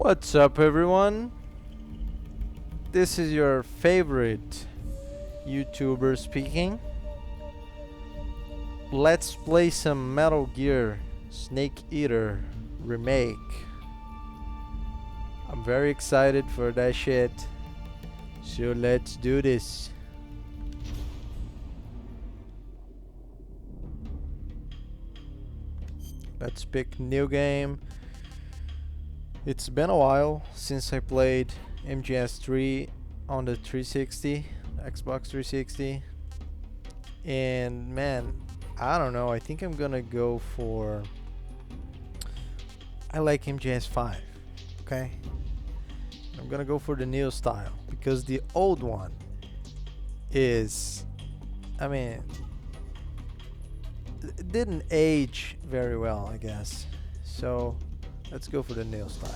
What's up, everyone? This is your favorite YouTuber speaking. Let's play some Metal Gear Snake Eater remake. I'm very excited for that shit. So let's do this. Let's pick new game. It's been a while since I played MGS3 on the 360, Xbox 360. And man, I don't know, I think I'm gonna go for... I like MGS5, okay? I'm gonna go for the new style because the old one is... I mean, it didn't age very well, I guess. So let's go for the new style.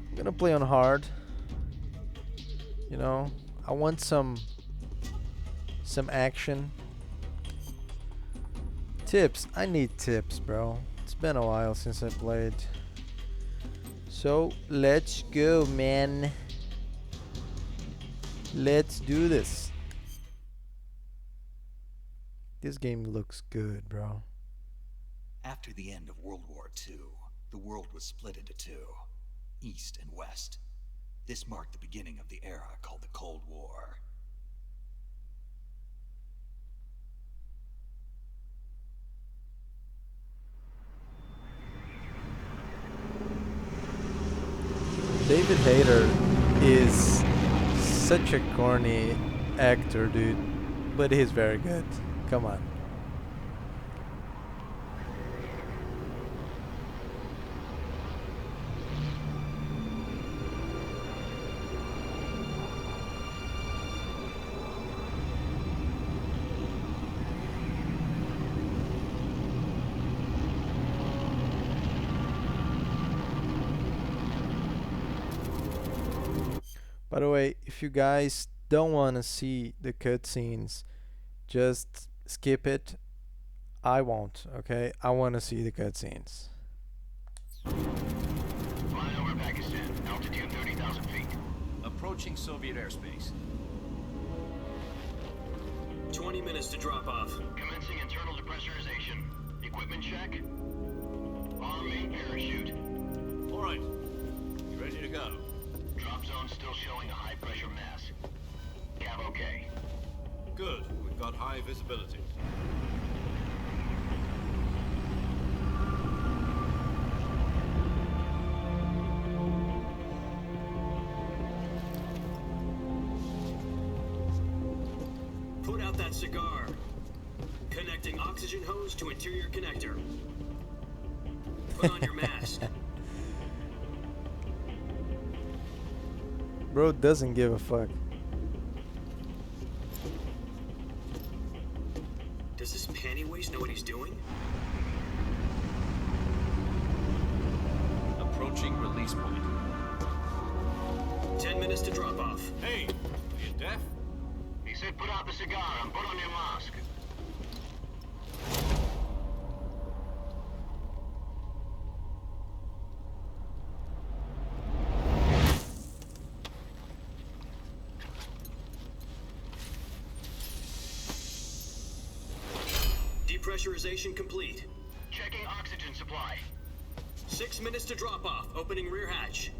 I'm gonna play on hard. You know, I want some action. Tips. I need tips, bro. It's been a while since I played. So let's go, man. Let's do this. This game looks good, bro. After the end of World War II, the world was split into two, East and West. This marked the beginning of the era called the Cold War. David Hayter is such a corny actor, dude, but he's very good. Come on. By the way, if you guys don't want to see the cutscenes, just skip it. I won't, okay? I want to see the cutscenes. Flying over Pakistan, altitude 30,000 feet. Approaching Soviet airspace. 20 minutes to drop off. Commencing internal depressurization. Equipment check. On main parachute. All right. You ready to go? Drop zone still showing a high pressure mass. Cav okay. Good. We've got high visibility. Put out that cigar. Connecting oxygen hose to interior connector. Put on your mask. Bro doesn't give a fuck. Does this panty waste know what he's doing? Approaching release point. 10 minutes to drop off. Hey, are you deaf? He said put out the cigar and put on your mask. Depressurization complete. Checking oxygen supply. 6 minutes to drop off. Opening rear hatch.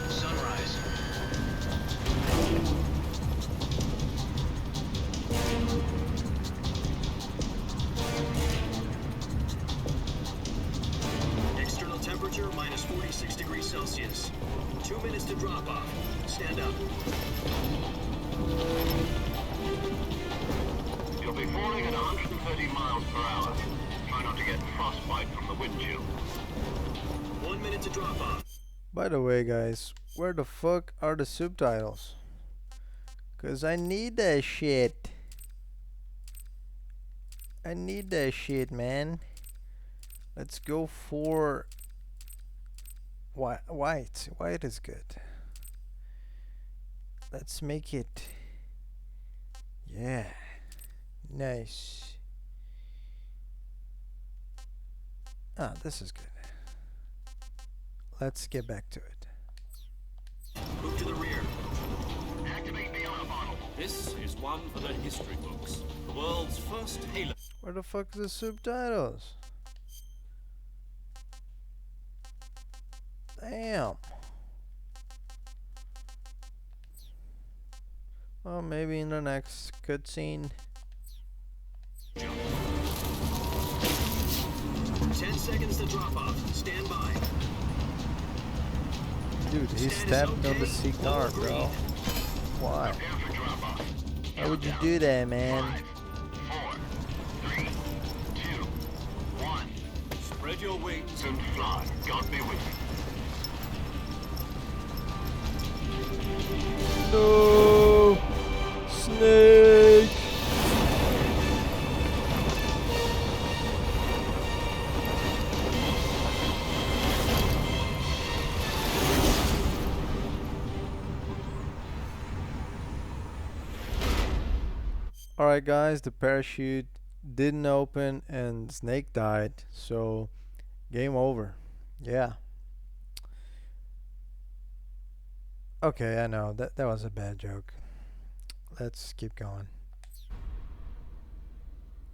Sunrise. External temperature minus 46 degrees Celsius. 2 minutes to drop off. Stand up. You'll be falling at 130 miles per hour. Try not to get frostbite from the wind chill. 1 minute to drop off. By the way, guys, where the fuck are the subtitles? Cause I need that shit. I need that shit, man. Let's go for white. White is good. Let's make it Yeah. Nice. Ah, this is good. Let's get back to it. Move to the rear. Activate the auto bottle. This is one for the history books. The world's first Halo. Where the fuck is the subtitles? Damn. Well, maybe in the next cutscene. 10 seconds to drop off. Stand by. Dude, he stepped on the cigar, bro. Why? Prepare for drop-off. Why would you do that, man? 5, 4, 3, 2, 1. Spread your wings And fly. God be with you. No! Snake! Alright guys, the parachute didn't open and Snake died, so game over. Yeah. Okay, I know, that was a bad joke. Let's keep going.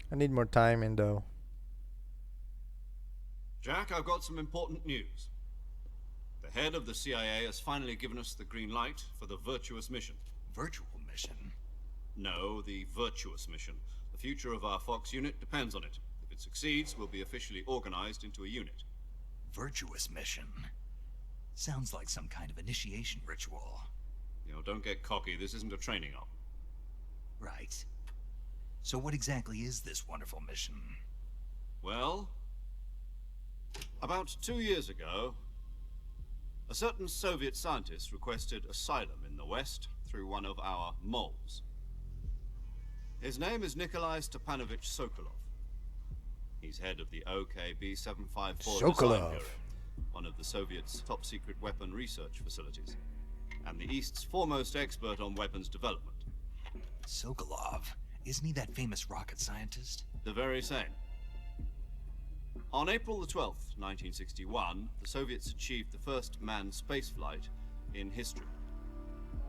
I need more time in though. Jack, I've got some important news. The head of the CIA has finally given us the green light for the Virtuous mission. Virtual mission? No, the Virtuous mission. The future of our Fox unit depends on it. If it succeeds, we'll be officially organized into a unit. Virtuous mission? Sounds like some kind of initiation ritual. You know, don't get cocky. This isn't a training op. Right. So what exactly is this wonderful mission? Well, about 2 years ago, a certain Soviet scientist requested asylum in the West through one of our moles. His name is Nikolai Stepanovich Sokolov. He's head of the OKB 754 Design Sokolov. Bureau, one of the Soviets' top-secret weapon research facilities, and the East's foremost expert on weapons development. Sokolov? Isn't he that famous rocket scientist? The very same. On April the 12th, 1961, the Soviets achieved the first manned spaceflight in history.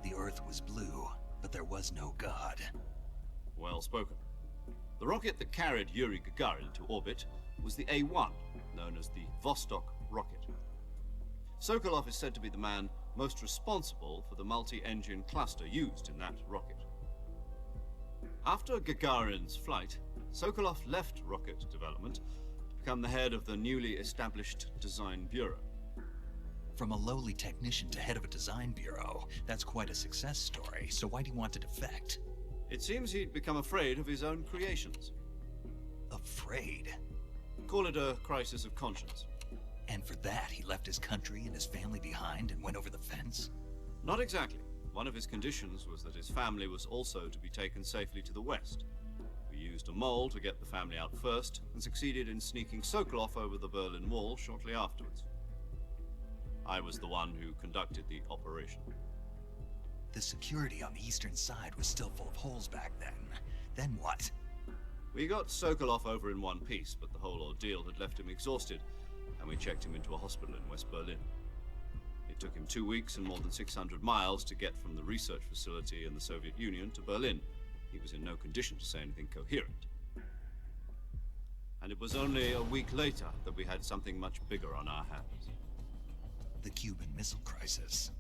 The Earth was blue, but there was no God. Well spoken. The rocket that carried Yuri Gagarin to orbit was the A-1, known as the Vostok rocket. Sokolov is said to be the man most responsible for the multi-engine cluster used in that rocket. After Gagarin's flight, Sokolov left rocket development to become the head of the newly established Design Bureau. From a lowly technician to head of a design bureau, that's quite a success story, so why'd he want to defect? It seems he'd become afraid of his own creations. Afraid? Call it a crisis of conscience. And for that, he left his country and his family behind and went over the fence? Not exactly. One of his conditions was that his family was also to be taken safely to the West. We used a mole to get the family out first, and succeeded in sneaking Sokolov over the Berlin Wall shortly afterwards. I was the one who conducted the operation. The security on the eastern side was still full of holes back then. Then what? We got Sokolov over in one piece, but the whole ordeal had left him exhausted, and we checked him into a hospital in West Berlin. It took him 2 weeks and more than 600 miles to get from the research facility in the Soviet Union to Berlin. He was in no condition to say anything coherent. And it was only a week later that we had something much bigger on our hands. The Cuban Missile Crisis.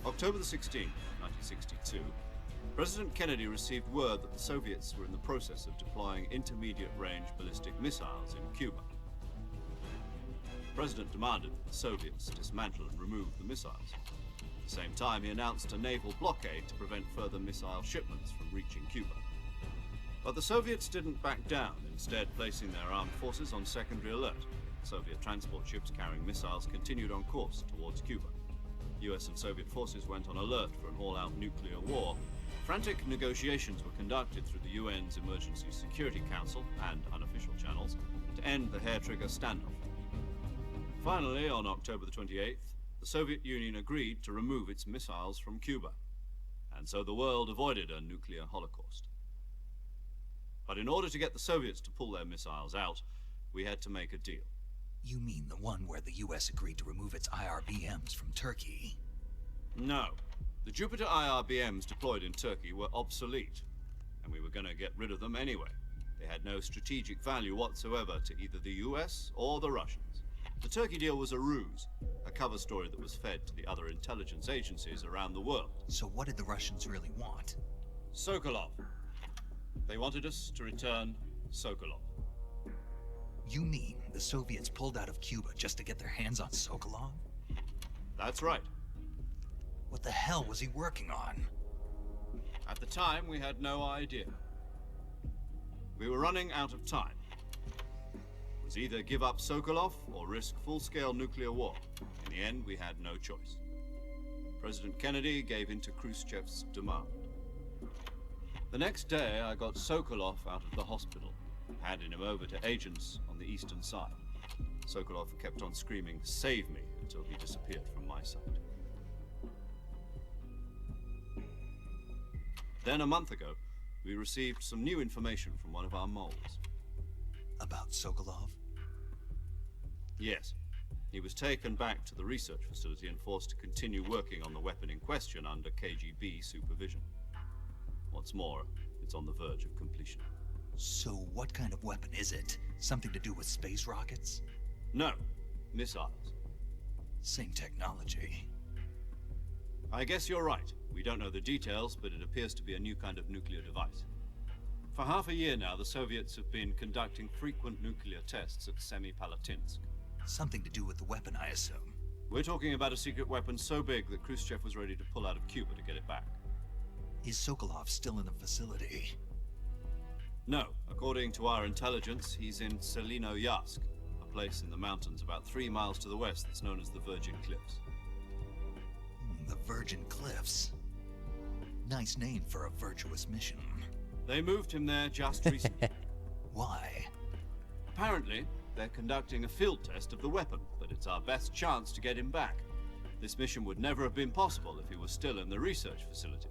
October the 16th, 1962, President Kennedy received word that the Soviets were in the process of deploying intermediate-range ballistic missiles in Cuba. The President demanded that the Soviets dismantle and remove the missiles. At the same time, he announced a naval blockade to prevent further missile shipments from reaching Cuba. But the Soviets didn't back down, instead placing their armed forces on secondary alert. Soviet transport ships carrying missiles continued on course towards Cuba. US and Soviet forces went on alert for an all-out nuclear war. Frantic negotiations were conducted through the UN's Emergency Security Council and unofficial channels to end the hair-trigger standoff. Finally, on October the 28th, the Soviet Union agreed to remove its missiles from Cuba. and so the world avoided a nuclear holocaust. But in order to get the Soviets to pull their missiles out, we had to make a deal. You mean the one where the US agreed to remove its IRBMs from Turkey? No. The Jupiter IRBMs deployed in Turkey were obsolete, and we were going to get rid of them anyway. They had no strategic value whatsoever to either the US or the Russians. The Turkey deal was a ruse, a cover story that was fed to the other intelligence agencies around the world. So what did the Russians really want? Sokolov. They wanted us to return Sokolov. You mean the Soviets pulled out of Cuba just to get their hands on Sokolov? That's right. What the hell was he working on? At the time, we had no idea. We were running out of time. It was either give up Sokolov or risk full-scale nuclear war. In the end, we had no choice. President Kennedy gave in to Khrushchev's demand. The next day, I got Sokolov out of the hospital, handing him over to agents on the eastern side. Sokolov kept on screaming, "Save me," until he disappeared from my sight. Then a month ago, we received some new information from one of our moles. About Sokolov? Yes. He was taken back to the research facility and forced to continue working on the weapon in question under KGB supervision. What's more, it's on the verge of completion. So what kind of weapon is it? Something to do with space rockets? No, missiles. Same technology. I guess you're right. We don't know the details, but it appears to be a new kind of nuclear device. For half a year now, the Soviets have been conducting frequent nuclear tests at Semipalatinsk. Something to do with the weapon, I assume. We're talking about a secret weapon so big that Khrushchev was ready to pull out of Cuba to get it back. Is Sokolov still in the facility? No. According to our intelligence, he's in Selinoyarsk, a place in the mountains about 3 miles to the west that's known as the Virgin Cliffs. The Virgin Cliffs. Nice name for a virtuous mission. They moved him there just recently. Why? Apparently, they're conducting a field test of the weapon, but it's our best chance to get him back. This mission would never have been possible if he was still in the research facility.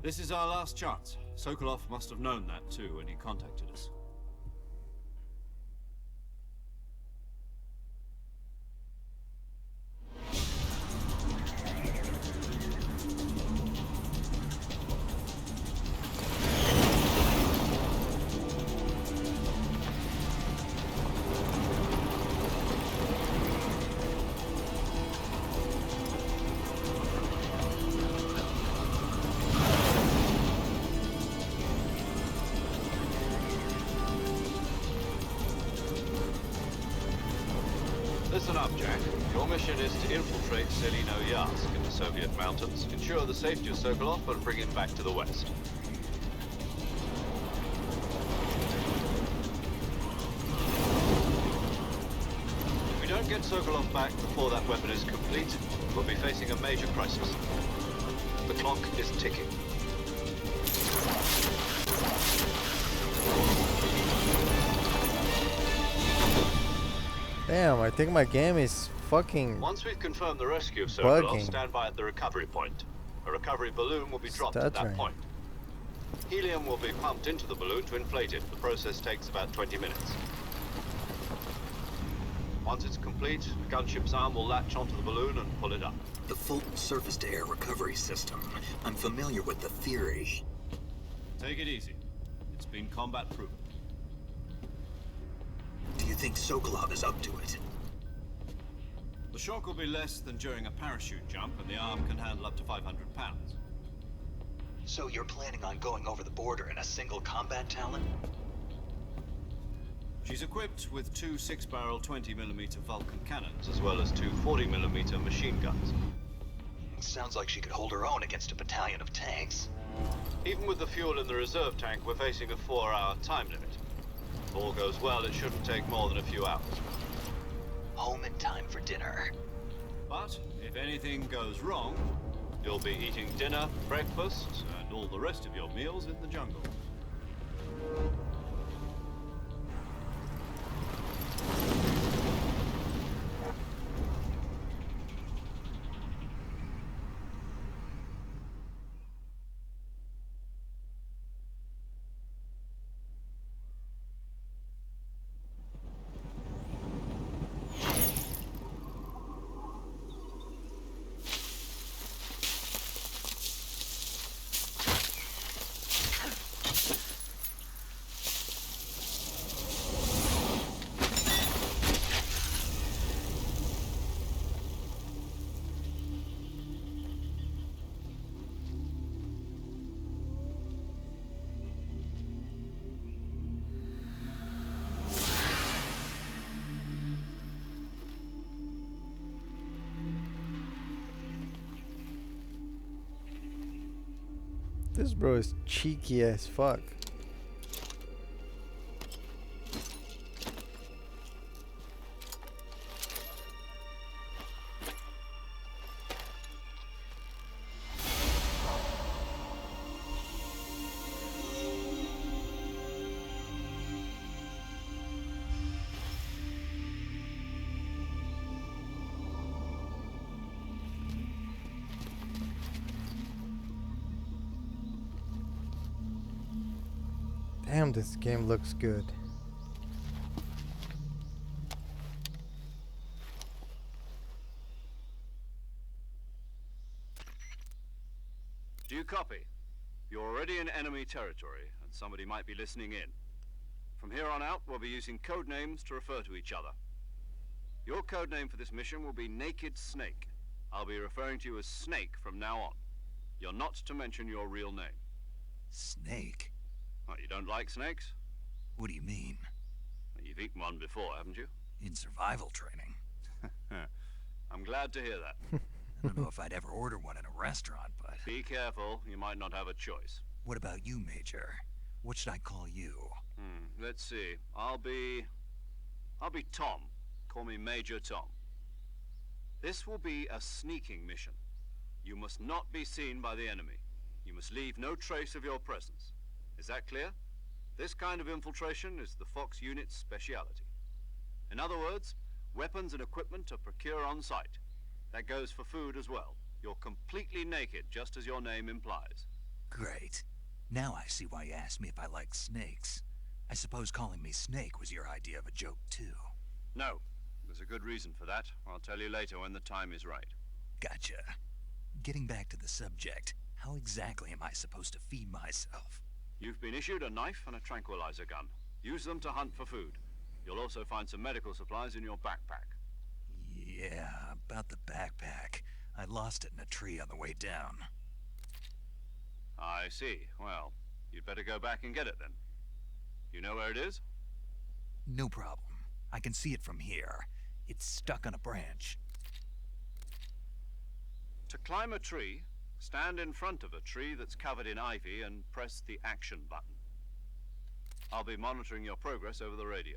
This is our last chance. Sokolov must have known that too when he contacted us. Listen up, Jack. Your mission is to infiltrate Selinoyarsk in the Soviet mountains, ensure the safety of Sokolov, and bring him back to the west. If we don't get Sokolov back before that weapon is complete, we'll be facing a major crisis. The clock is ticking. Damn, I think my game is fucking Once we've confirmed the rescue of Sokolov, bugging. stand by at the recovery point. A recovery balloon will be dropped at that Stuttering. point. Helium will be pumped into the balloon to inflate it. The process takes about 20 minutes. Once it's complete, the gunship's arm will latch onto the balloon and pull it up. The full surface-to-air recovery system. I'm familiar with the theory. Take it easy. It's been combat proven. Do you think Sokolov is up to it? The shock will be less than during a parachute jump, and the arm can handle up to 500 pounds. So you're planning on going over the border in a single combat Talon? She's equipped with 2 6-barrel 20mm Vulcan cannons, as well as 2 40mm machine guns. Sounds like she could hold her own against a battalion of tanks. Even with the fuel in the reserve tank, we're facing a 4-hour time limit. If all goes well, it shouldn't take more than a few hours. Home in time for dinner. But if anything goes wrong, you'll be eating dinner, breakfast, and all the rest of your meals in the jungle. This bro is cheeky as fuck. Damn, this game looks good. Do you copy? You're already in enemy territory, and somebody might be listening in. From here on out, we'll be using code names to refer to each other. Your code name for this mission will be Naked Snake. I'll be referring to you as Snake from now on. You're not to mention your real name. Snake? What, you don't like snakes? What do you mean? Well, you've eaten one before, haven't you? In survival training? I'm glad to hear that. I don't know if I'd ever order one in a restaurant, but... Be careful, you might not have a choice. What about you, Major? What should I call you? Let's see. I'll be Tom. Call me Major Tom. This will be a sneaking mission. You must not be seen by the enemy. You must leave no trace of your presence. Is that clear? This kind of infiltration is the Fox unit's speciality. In other words, weapons and equipment are procured on site. That goes for food as well. You're completely naked, just as your name implies. Great. Now I see why you asked me if I like snakes. I suppose calling me Snake was your idea of a joke, too. No. There's a good reason for that. I'll tell you later when the time is right. Gotcha. Getting back to the subject, how exactly am I supposed to feed myself? You've been issued a knife and a tranquilizer gun. Use them to hunt for food. You'll also find some medical supplies in your backpack. Yeah, about the backpack. I lost it in a tree on the way down. I see. Well, you'd better go back and get it then. You know where it is? No problem. I can see it from here. It's stuck on a branch. To climb a tree, stand in front of a tree that's covered in ivy and press the action button. I'll be monitoring your progress over the radio.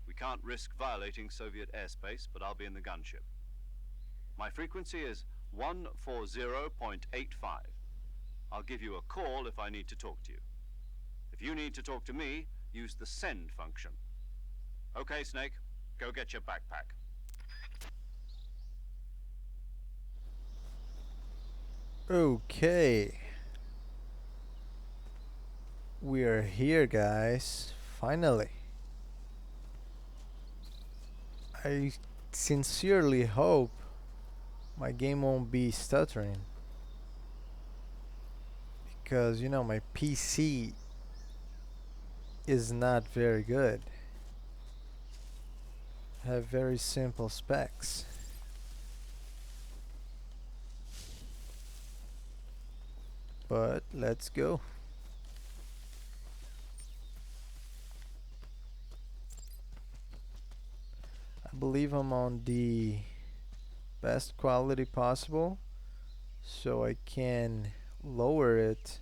We can't risk violating Soviet airspace, but I'll be in the gunship. My frequency is 140.85. I'll give you a call if I need to talk to you. If you need to talk to me, use the send function. Okay, Snake, go get your backpack. Okay. We are here, guys. Finally. I sincerely hope my game won't be stuttering. Because, you know, my PC is not very good. I have very simple specs. But let's go. I believe I'm on the best quality possible, so I can lower it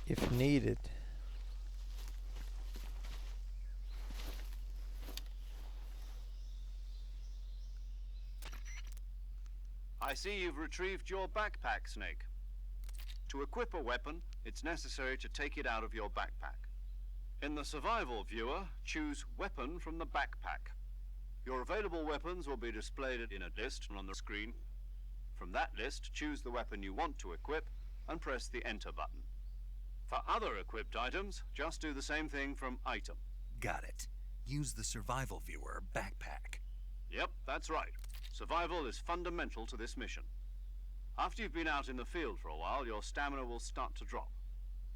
if needed. I see you've retrieved your backpack, Snake. To equip a weapon, it's necessary to take it out of your backpack. In the survival viewer, choose Weapon from the backpack. Your available weapons will be displayed in a list on the screen. From that list, choose the weapon you want to equip and press the Enter button. For other equipped items, just do the same thing from Item. Got it. Use the survival viewer backpack. Yep, that's right. Survival is fundamental to this mission. After you've been out in the field for a while, your stamina will start to drop.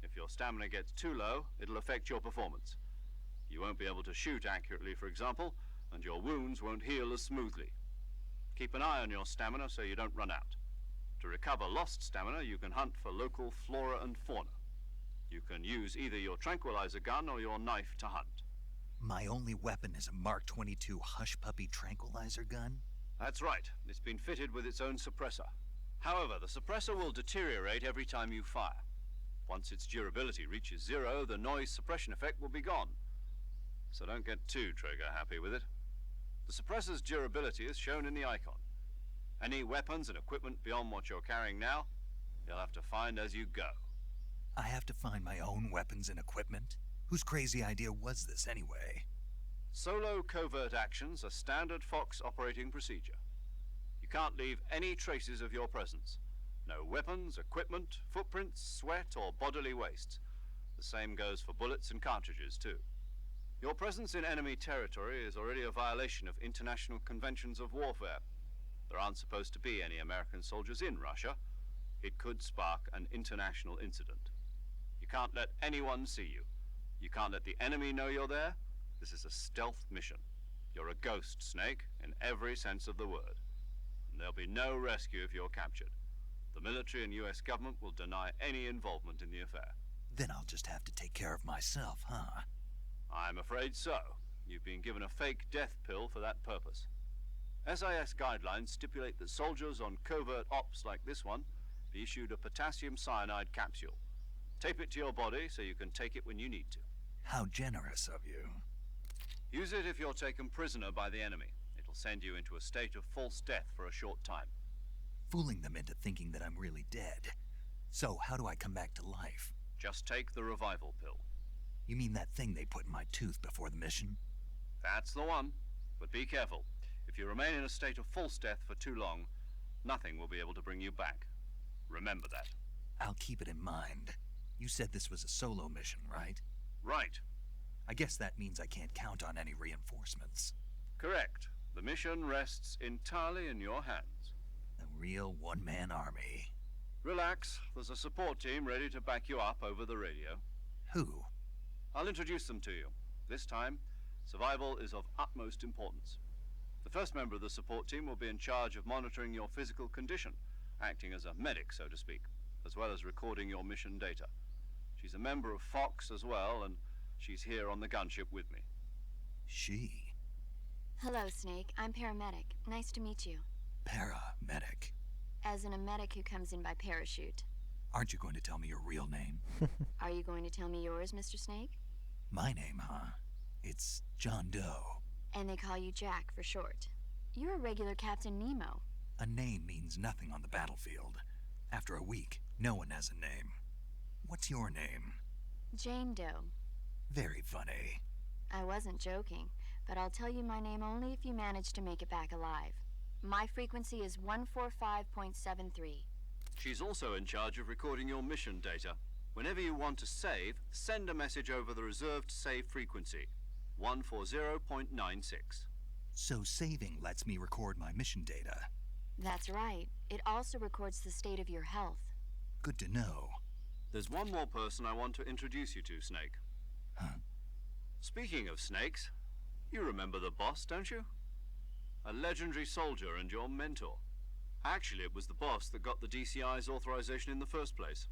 If your stamina gets too low, it'll affect your performance. You won't be able to shoot accurately, for example, and your wounds won't heal as smoothly. Keep an eye on your stamina so you don't run out. To recover lost stamina, you can hunt for local flora and fauna. You can use either your tranquilizer gun or your knife to hunt. My only weapon is a Mark 22 Hush Puppy tranquilizer gun? That's right. It's been fitted with its own suppressor. However, the suppressor will deteriorate every time you fire. Once its durability reaches 0, the noise suppression effect will be gone. So don't get too trigger happy with it. The suppressor's durability is shown in the icon. Any weapons and equipment beyond what you're carrying now, you'll have to find as you go. I have to find my own weapons and equipment? Whose crazy idea was this anyway? Solo covert actions are standard Fox operating procedure. You can't leave any traces of your presence. No weapons, equipment, footprints, sweat, or bodily waste. The same goes for bullets and cartridges, too. Your presence in enemy territory is already a violation of international conventions of warfare. There aren't supposed to be any American soldiers in Russia. It could spark an international incident. You can't let anyone see you. You can't let the enemy know you're there. This is a stealth mission. You're a ghost, Snake, in every sense of the word. And there'll be no rescue if you're captured. The military and US government will deny any involvement in the affair. Then I'll just have to take care of myself, huh? I'm afraid so. You've been given a fake death pill for that purpose. SIS guidelines stipulate that soldiers on covert ops like this one be issued a potassium cyanide capsule. Tape it to your body so you can take it when you need to. How generous of you. Use it if you're taken prisoner by the enemy. It'll send you into a state of false death for a short time. Fooling them into thinking that I'm really dead. So, how do I come back to life? Just take the revival pill. You mean that thing they put in my tooth before the mission? That's the one. But be careful. If you remain in a state of false death for too long, nothing will be able to bring you back. Remember that. I'll keep it in mind. You said this was a solo mission, right? Right. I guess that means I can't count on any reinforcements. Correct. The mission rests entirely in your hands. A real one-man army. Relax. There's a support team ready to back you up over the radio. Who? I'll introduce them to you. This time, survival is of utmost importance. The first member of the support team will be in charge of monitoring your physical condition, acting as a medic, so to speak, as well as recording your mission data. She's a member of Fox as well, and she's here on the gunship with me. She? Hello, Snake. I'm paramedic. Nice to meet you. Paramedic. As in a medic who comes in by parachute. Aren't you going to tell me your real name? Are you going to tell me yours, Mr. Snake? My name, huh? It's John Doe. And they call you Jack for short. You're a regular Captain Nemo. A name means nothing on the battlefield. After a week, no one has a name. What's your name? Jane Doe. Very funny. I wasn't joking, but I'll tell you my name only if you manage to make it back alive. My frequency is 145.73. She's also in charge of recording your mission data. Whenever you want to save, send a message over the reserved save frequency, 140.96. So saving lets me record my mission data. That's right. It also records the state of your health. Good to know. There's one more person I want to introduce you to, Snake. Huh? Speaking of snakes, you remember the boss, don't you? A legendary soldier and your mentor. Actually, it was the boss that got the DCI's authorization in the first place.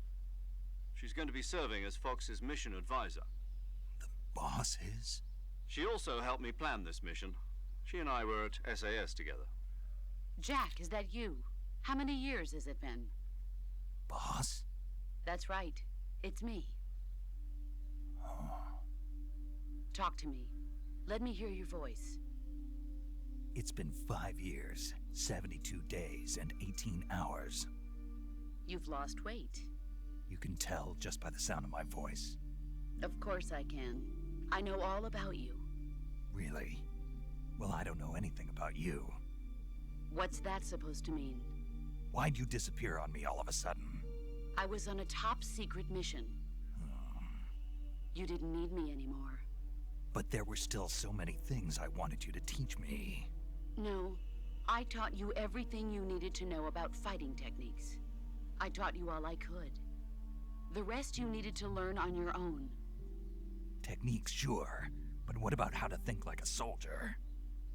She's going to be serving as Fox's mission advisor. The boss is? She also helped me plan this mission. She and I were at SAS together. Jack, is that you? How many years has it been? Boss? That's right. It's me. Oh. Talk to me. Let me hear your voice. It's been 5 years, 72 days, and 18 hours. You've lost weight. You can tell just by the sound of my voice. Of course I can. I know all about you. Really? Well, I don't know anything about you. What's that supposed to mean? Why'd you disappear on me all of a sudden? I was on a top secret mission. You didn't need me anymore. But there were still so many things I wanted you to teach me. No, I taught you everything you needed to know about fighting techniques. I taught you all I could. The rest you needed to learn on your own. Techniques, sure. But what about how to think like a soldier?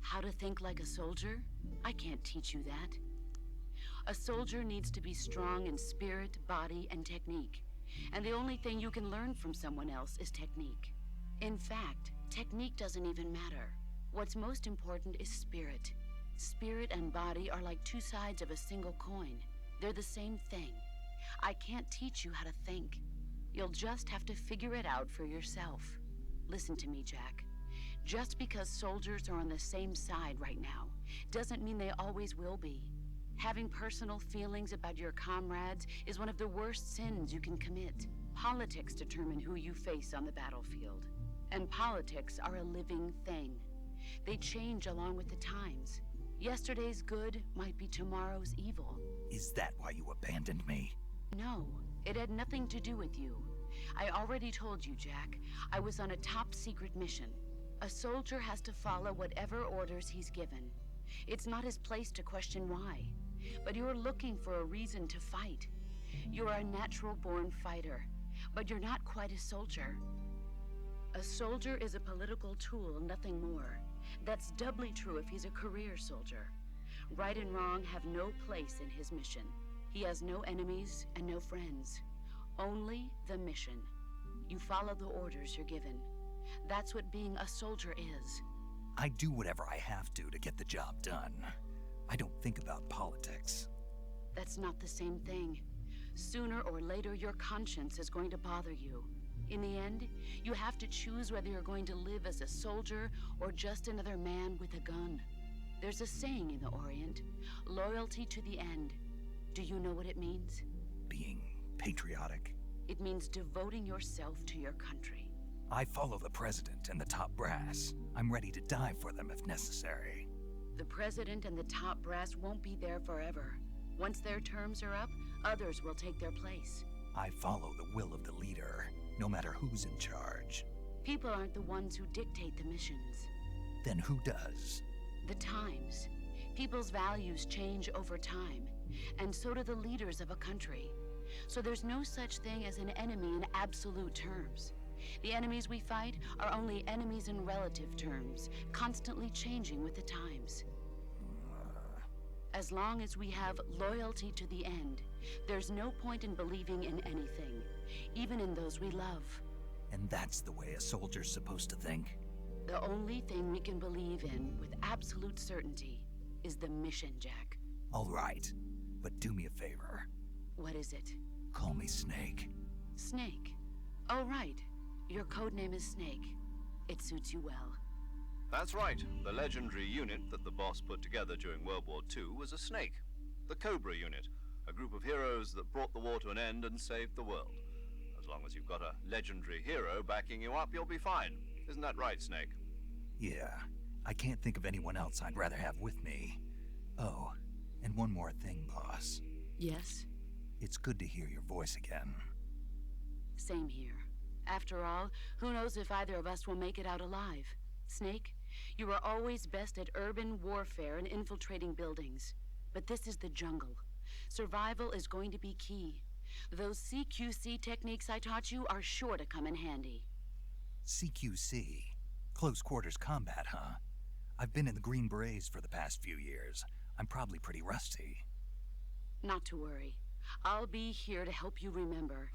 How to think like a soldier? I can't teach you that. A soldier needs to be strong in spirit, body, and technique. And the only thing you can learn from someone else is technique. In fact, technique doesn't even matter. What's most important is spirit. Spirit and body are like two sides of a single coin. They're the same thing. I can't teach you how to think. You'll just have to figure it out for yourself. Listen to me, Jack. Just because soldiers are on the same side right now doesn't mean they always will be. Having personal feelings about your comrades is one of the worst sins you can commit. Politics determine who you face on the battlefield. And politics are a living thing. They change along with the times. Yesterday's good might be tomorrow's evil. Is that why you abandoned me? No, it had nothing to do with you. I already told you, Jack. I was on a top-secret mission. A soldier has to follow whatever orders he's given. It's not his place to question why. But you're looking for a reason to fight. You're a natural-born fighter, but you're not quite a soldier. A soldier is a political tool, nothing more. That's doubly true if he's a career soldier. Right and wrong have no place in his mission. He has no enemies and no friends. Only the mission. You follow the orders you're given. That's what being a soldier is. I do whatever I have to get the job done. I don't think about politics. That's not the same thing. Sooner or later, your conscience is going to bother you. In the end, you have to choose whether you're going to live as a soldier or just another man with a gun. There's a saying in the Orient, loyalty to the end. Do you know what it means? Being patriotic. It means devoting yourself to your country. I follow the president and the top brass. I'm ready to die for them if necessary. The president and the top brass won't be there forever. Once their terms are up, others will take their place. I follow the will of the leader, no matter who's in charge. People aren't the ones who dictate the missions. Then who does? The times. People's values change over time, and so do the leaders of a country. So there's no such thing as an enemy in absolute terms. The enemies we fight are only enemies in relative terms, constantly changing with the times. As long as we have loyalty to the end, there's no point in believing in anything, even in those we love. And that's the way a soldier's supposed to think? The only thing we can believe in with absolute certainty is the mission, Jack. All right, but do me a favor. What is it? Call me Snake. Snake. Oh, right. Your code name is Snake. It suits you well. That's right. The legendary unit that the boss put together during World War II was a snake. The Cobra unit, a group of heroes that brought the war to an end and saved the world. As long as you've got a legendary hero backing you up, you'll be fine. Isn't that right, Snake? Yeah, I can't think of anyone else I'd rather have with me. Oh, and one more thing, boss. Yes? It's good to hear your voice again. Same here. After all, who knows if either of us will make it out alive? Snake, you were always best at urban warfare and infiltrating buildings. But this is the jungle. Survival is going to be key. Those CQC techniques I taught you are sure to come in handy. CQC? Close quarters combat, huh? I've been in the Green Berets for the past few years. I'm probably pretty rusty. Not to worry. I'll be here to help you remember.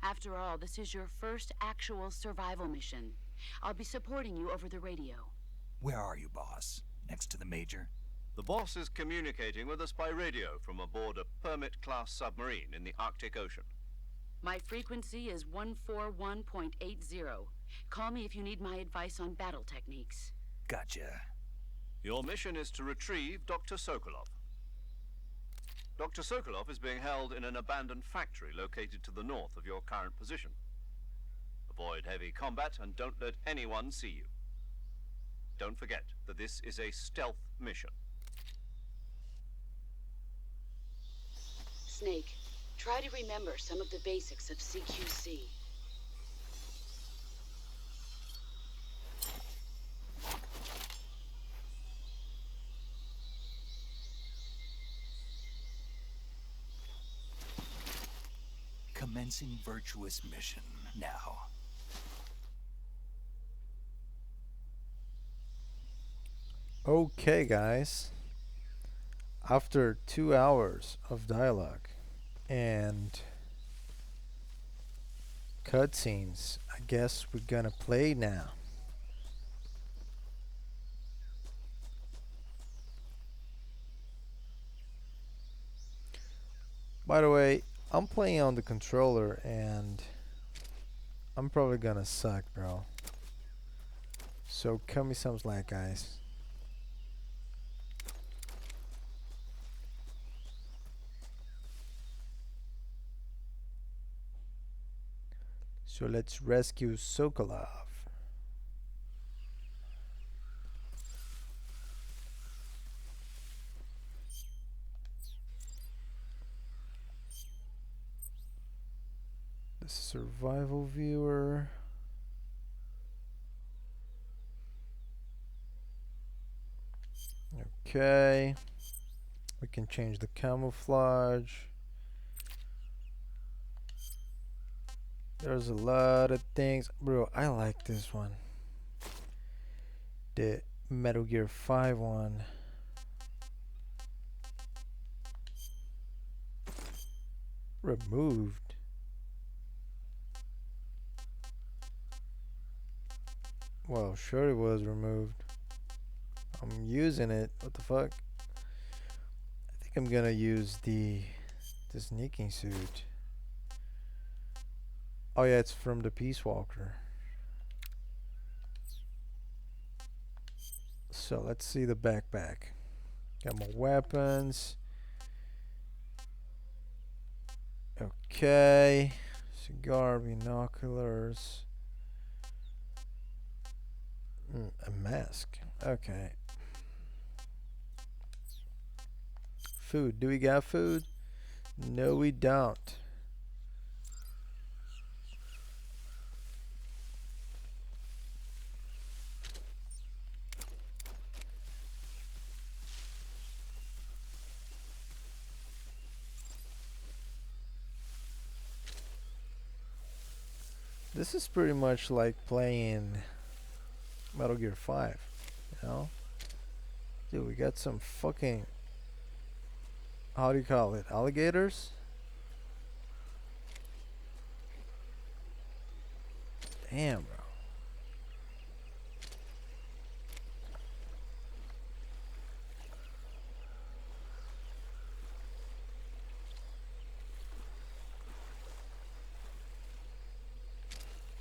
After all, this is your first actual survival mission. I'll be supporting you over the radio. Where are you, boss? Next to the Major? The boss is communicating with us by radio from aboard a Permit-class submarine in the Arctic Ocean. My frequency is 141.80. Call me if you need my advice on battle techniques. Gotcha. Your mission is to retrieve Dr. Sokolov. Dr. Sokolov is being held in an abandoned factory located to the north of your current position. Avoid heavy combat and don't let anyone see you. Don't forget that this is a stealth mission. Snake, try to remember some of the basics of CQC. Commencing Virtuous mission now. Okay, guys. After 2 hours of dialogue and cutscenes, I guess we're gonna play now. By the way, I'm playing on the controller and I'm probably gonna suck, bro. So cut me some slack, guys. So let's rescue Sokolov. The survival viewer. Okay. We can change the camouflage. There's a lot of things. Bro, I like this one. The Metal Gear 5 one. Removed. Well, sure it was removed. I'm using it. What the fuck? I think I'm gonna use the sneaking suit. Oh yeah, it's from the Peace Walker. So let's see the backpack. Got more weapons. Okay. Cigar, binoculars. A mask. Okay. Food. Do we got food? No, we don't. This is pretty much like playing Metal Gear 5, you know? Dude, we got some fucking, how do you call it, alligators? Damn, bro.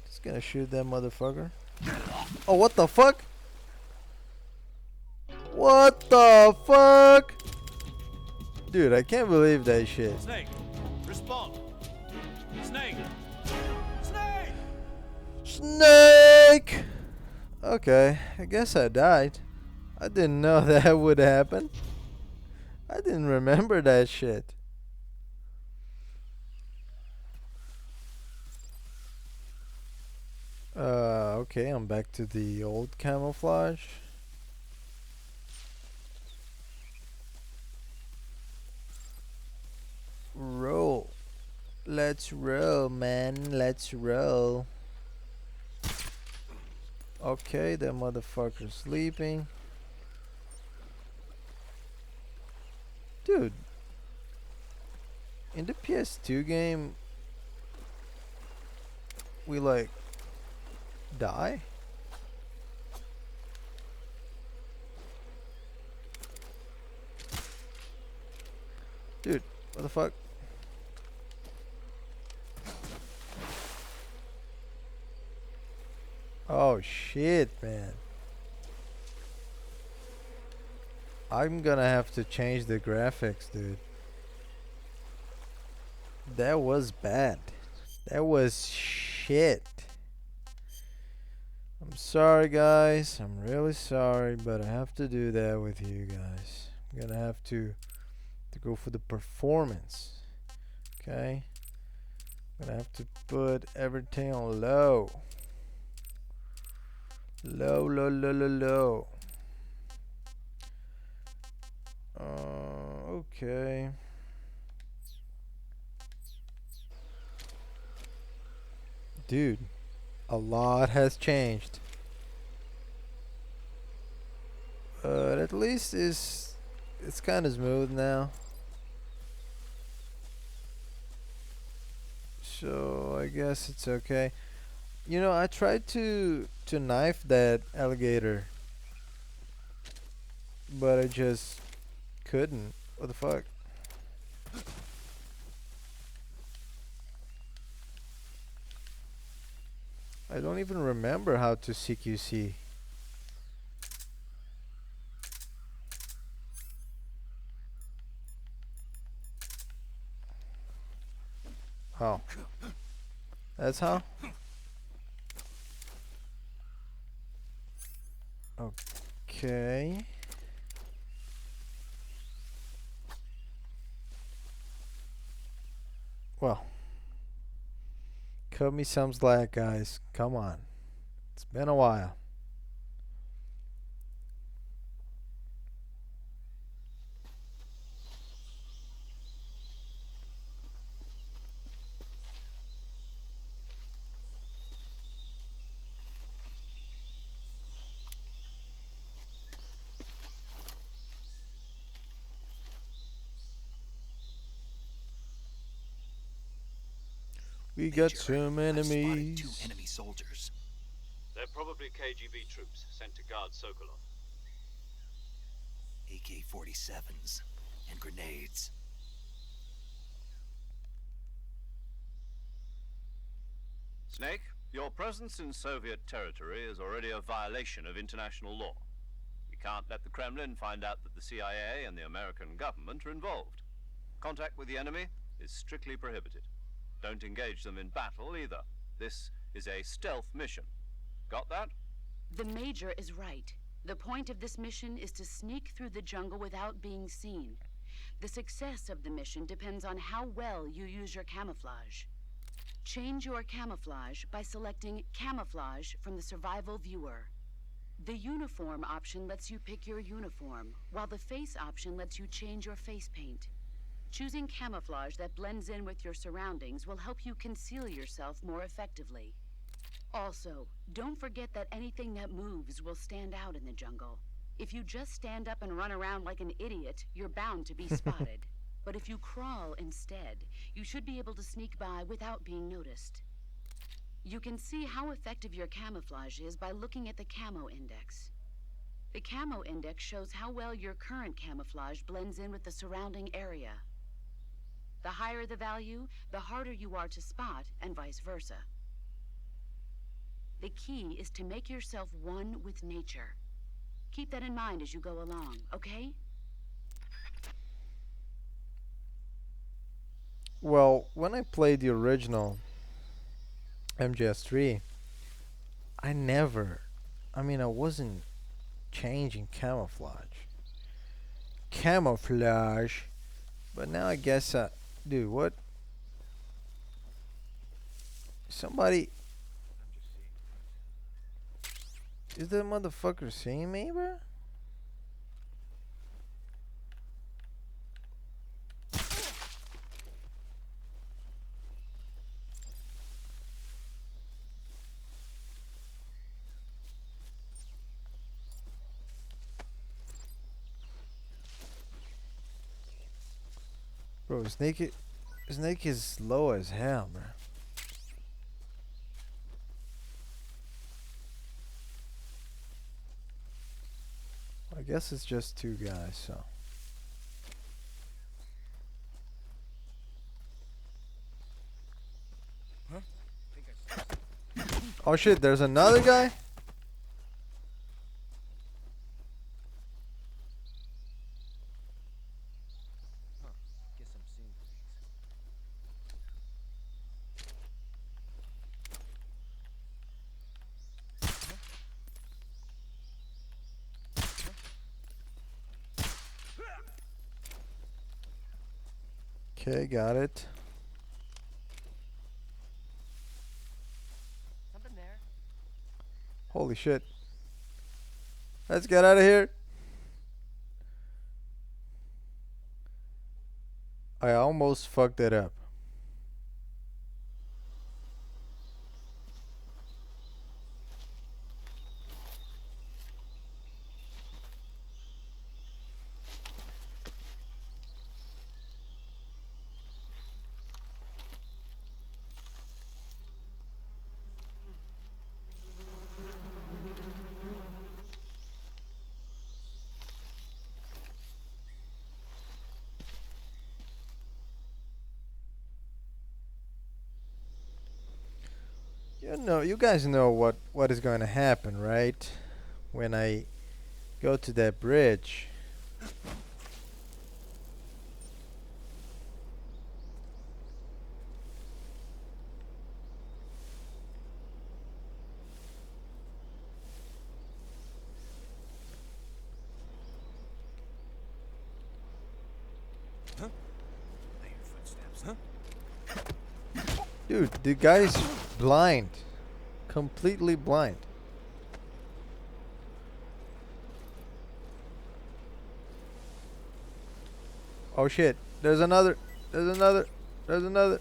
Just gonna shoot that motherfucker. Oh, what the fuck? What the fuck? Dude, I can't believe that shit. Snake, respond. Snake! Snake! Snake! Okay, I guess I died. I didn't know that would happen. I didn't remember that shit. Okay, I'm back to the old camouflage. Roll. Let's roll, man. Let's roll. Okay, that motherfucker's sleeping. Dude. In the PS2 game, we like die? Dude, what the fuck? Oh shit, man. I'm gonna have to change the graphics, dude. That was bad. That was shit. I'm sorry, guys. I'm really sorry, but I have to do that with you guys. I'm gonna have to go for the performance. Okay? I'm gonna have to put everything on low. Low, low, low, low, low. Okay. Dude, a lot has changed. But at least it's kind of smooth now. So I guess it's okay. You know, I tried to knife that alligator, but I just couldn't. What the fuck? I don't even remember how to CQC. Oh, that's how? Okay. Well, cut me some slack, guys. Come on. It's been a while. We got Major, some I've spotted two enemies. enemy soldiers. They're probably KGB troops sent to guard Sokolov. AK-47s and grenades. Snake, your presence in Soviet territory is already a violation of international law. We can't let the Kremlin find out that the CIA and the American government are involved. Contact with the enemy is strictly prohibited. Don't engage them in battle either. This is a stealth mission. Got that? The Major is right. The point of this mission is to sneak through the jungle without being seen. The success of the mission depends on how well you use your camouflage. Change your camouflage by selecting Camouflage from the Survival Viewer. The Uniform option lets you pick your uniform, while the Face option lets you change your face paint. Choosing camouflage that blends in with your surroundings will help you conceal yourself more effectively. Also, don't forget that anything that moves will stand out in the jungle. If you just stand up and run around like an idiot, you're bound to be spotted. But if you crawl instead, you should be able to sneak by without being noticed. You can see how effective your camouflage is by looking at the Camo Index. The Camo Index shows how well your current camouflage blends in with the surrounding area. The higher the value, the harder you are to spot, and vice versa. The key is to make yourself one with nature. Keep that in mind as you go along, okay? Well, when I played the original MGS3, I wasn't changing camouflage. Camouflage. But now I guess, dude, what? Somebody. Is that motherfucker seeing me, bro? Bro, Snake is low as hell, bro. I guess it's just two guys, so. Oh shit, there's another guy? Okay, got it. Holy shit. Let's get out of here. I almost fucked it up. You guys know what is going to happen, right? When I go to that bridge. Dude, the guy's blind. Completely blind. Oh shit. There's another. There's another. There's another.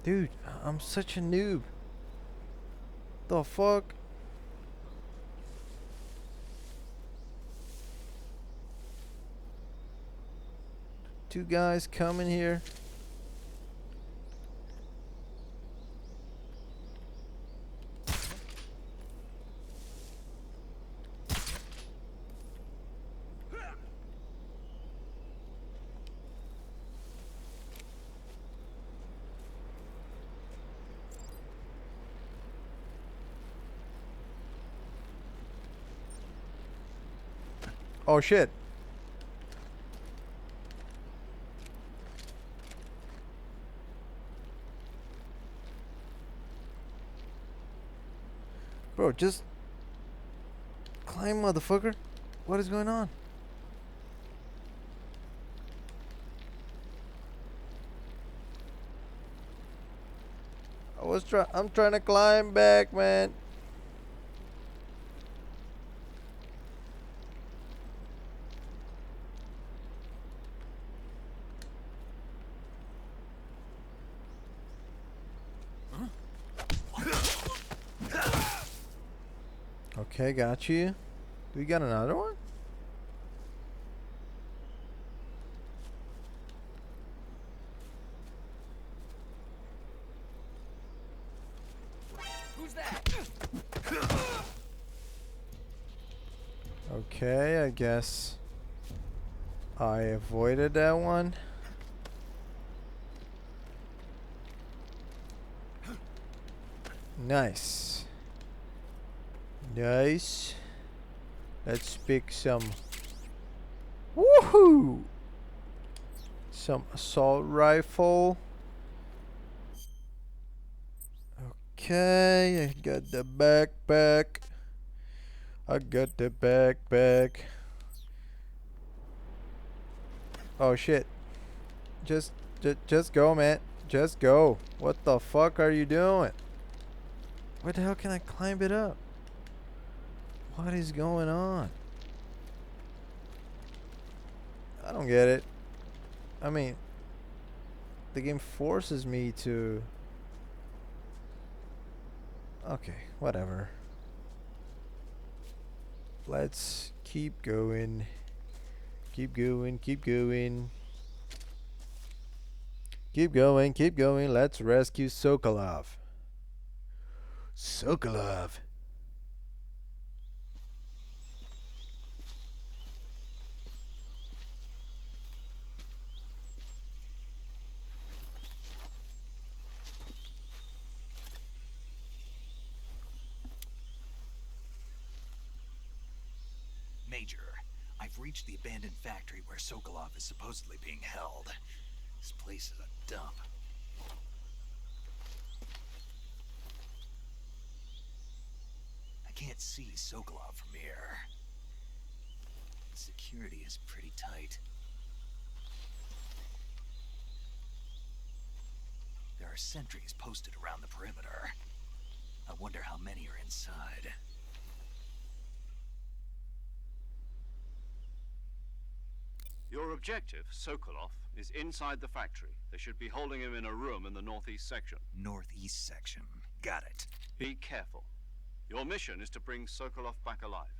Dude, I'm such a noob. The fuck? Two guys coming here. Oh shit. Bro, just climb, motherfucker. What is going on? I'm trying to climb back, man. Okay, got you. Do we got another one? Okay, I guess I avoided that one. Nice. Nice. Let's pick some. Woohoo! Some assault rifle. Okay, I got the backpack. I got the backpack. Oh shit. Just go, man. Just go. What the fuck are you doing? Where the hell can I climb it up? What is going on? I don't get it. I mean, the game forces me to... Okay, whatever. Let's keep going. Keep going, keep going. Keep going, keep going. Let's rescue Sokolov. Sokolov. Major, I've reached the abandoned factory where Sokolov is supposedly being held. This place is a dump. I can't see Sokolov from here. Security is pretty tight. There are sentries posted around the perimeter. I wonder how many are inside. Your objective, Sokolov, is inside the factory. They should be holding him in a room in the northeast section. Northeast section. Got it. Be careful. Your mission is to bring Sokolov back alive.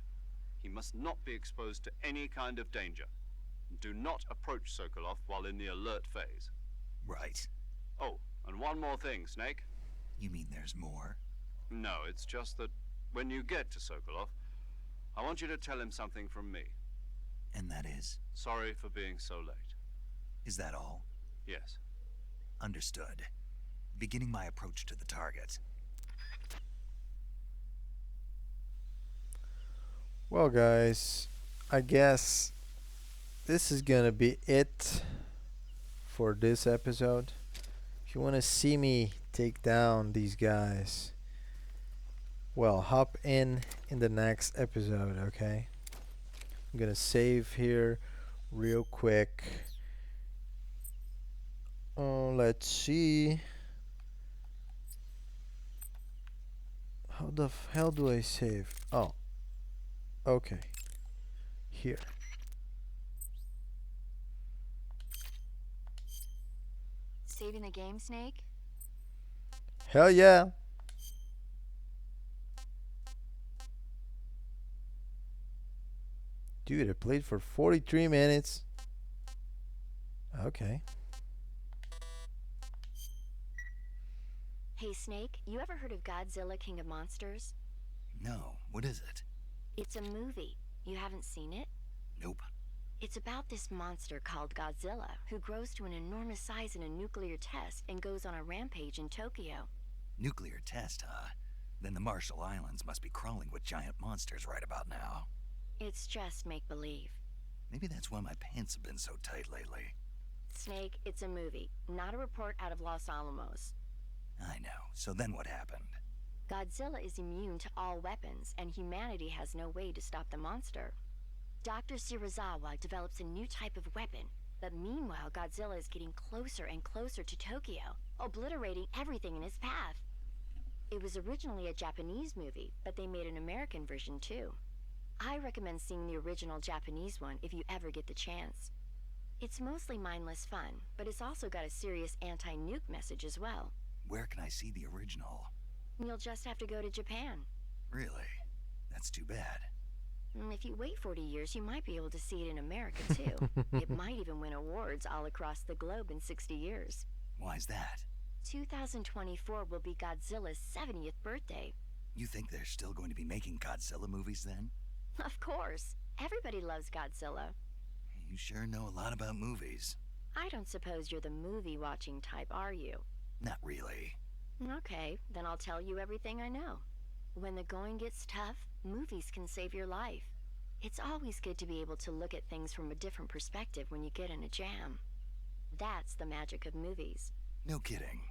He must not be exposed to any kind of danger. Do not approach Sokolov while in the alert phase. Right. Oh, and one more thing, Snake. You mean there's more? No, it's just that when you get to Sokolov, I want you to tell him something from me. And that is? Sorry for being so late. Is that all? Yes. Understood. Beginning my approach to the target. Well, guys, I guess this is gonna be it for this episode. If you want to see me take down these guys, well, hop in the next episode, okay? I'm gonna save here real quick. Let's see. How the hell do I save? Oh, okay. Here. Saving the game, Snake? Hell yeah. Dude, I played for 43 minutes. Okay. Hey, Snake, you ever heard of Godzilla King of Monsters? No, what is it? It's a movie. You haven't seen it? Nope. It's about this monster called Godzilla, who grows to an enormous size in a nuclear test and goes on a rampage in Tokyo. Nuclear test, huh? Then the Marshall Islands must be crawling with giant monsters right about now. It's just make-believe. Maybe that's why my pants have been so tight lately. Snake, it's a movie, not a report out of Los Alamos. I know. So then what happened? Godzilla is immune to all weapons, and humanity has no way to stop the monster. Dr. Shirazawa develops a new type of weapon, but meanwhile Godzilla is getting closer and closer to Tokyo, obliterating everything in his path. It was originally a Japanese movie, but they made an American version too. I recommend seeing the original Japanese one if you ever get the chance. It's mostly mindless fun, but it's also got a serious anti-nuke message as well. Where can I see the original? You'll just have to go to Japan. Really? That's too bad. If you wait 40 years, you might be able to see it in America too. It might even win awards all across the globe in 60 years. Why's that? 2024 will be Godzilla's 70th birthday. You think they're still going to be making Godzilla movies then? Of course. Everybody loves Godzilla. You sure know a lot about movies. I don't suppose you're the movie-watching type, are you? Not really. Okay, then I'll tell you everything I know. When the going gets tough, movies can save your life. It's always good to be able to look at things from a different perspective when you get in a jam. That's the magic of movies. No kidding.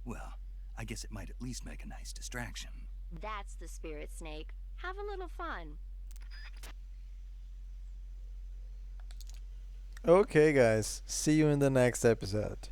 Well, I guess it might at least make a nice distraction. That's the spirit, Snake. Have a little fun. Okay, guys. See you in the next episode.